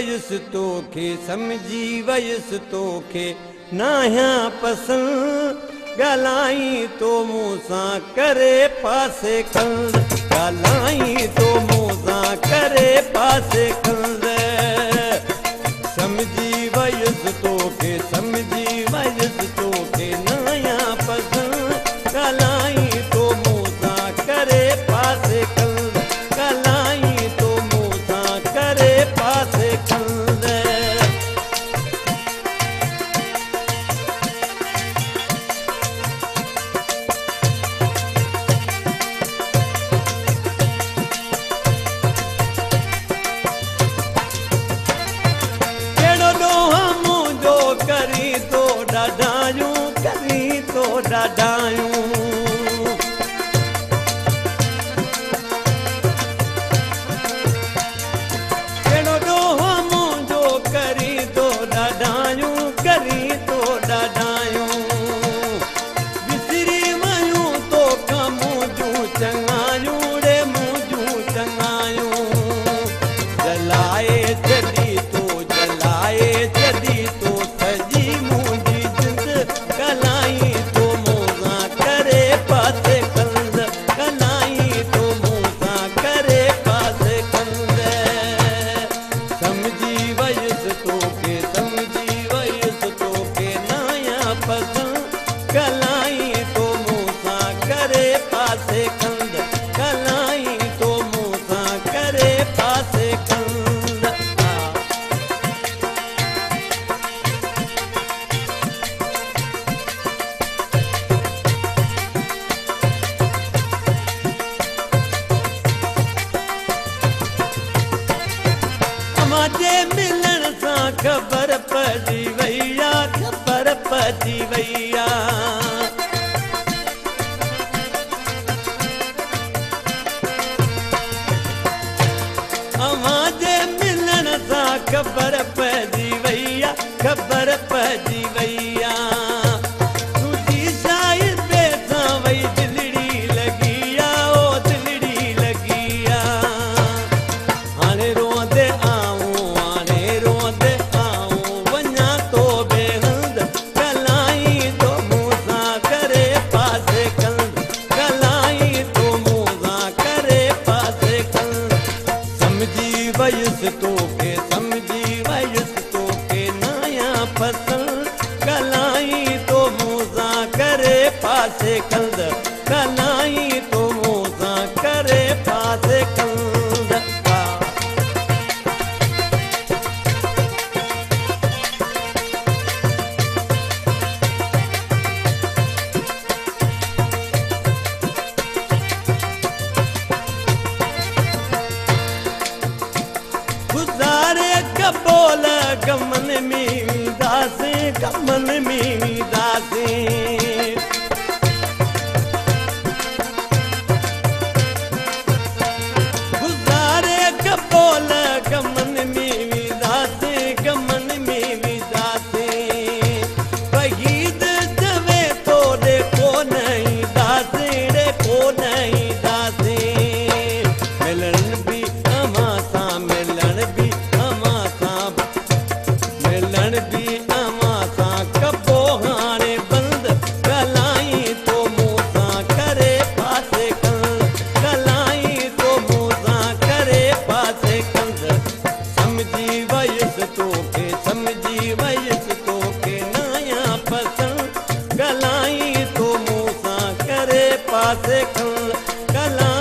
वयुसि तोखे समझी वयुसि तोखे नाहियां पसंदि ॻाल्हाई तो मूं सां करे पासे खंद ॻाल्हाई तो मूं सां करे पासे खंद समझी वयुसि तोखे समझी वयुसि तोखे नाहियां पसंदि ॻाल्हाई तो मूं सां करे पासे खंद ॻाल्हाई तो मूं सां करे पासे खंद ॾाढायूं कहिड़ो ॾोहो मुंहिंजो करी थो ॾाढायूं करी थो ॾाढायूं विसरी वयूं तोखां मुंहिंजूं चङायूं रे मुंहिंजूं चङायूं जलाए छॾी तो जलाए छॾी तो सॼी मुंहिंजी जिंद ॻाल्हाई मिलण सां ख़बर पइजी वई आहे ख़बर पइजी वई आहे अवां जे मिलण सां ख़बर पइजी वई आहे ख़बर पइजी वई आहे तुंहिंजी शायदि ॿिए सां वई दिलड़ी लॻी आहे ओ दिलड़ी लॻी आहे हाणे रोंदे वयुसि तोखे समझी वयुसि तोखे नाहियां पसंदि ॻाल्हाई तो मूं सां करे पासे खंद ॻाल्हाई तो मूं सां करे पासे खंद गुज़ारे कबोल गमन में वींदासीं गमन में वींदासीं गुज़ारे कबोल गमन में वींदासीं गमन में वींदासीं वहीद चवे तो ॾेखो न ईंदासीं ॾेखो न ईंदासीं मिलण बि अमां सां मिलण बि अमां सां कबो हाणे बंदि ॻाल्हाई तो मूं सां करे पासे खंद ॻाल्हाई तो मूं सां करे पासे खंद समझी वयुसि तोखे समझी वयुसि तोखे नाहियां पसंदि ॻाल्हाई तो मूं सां करे पासे खंद ॻाल्हाई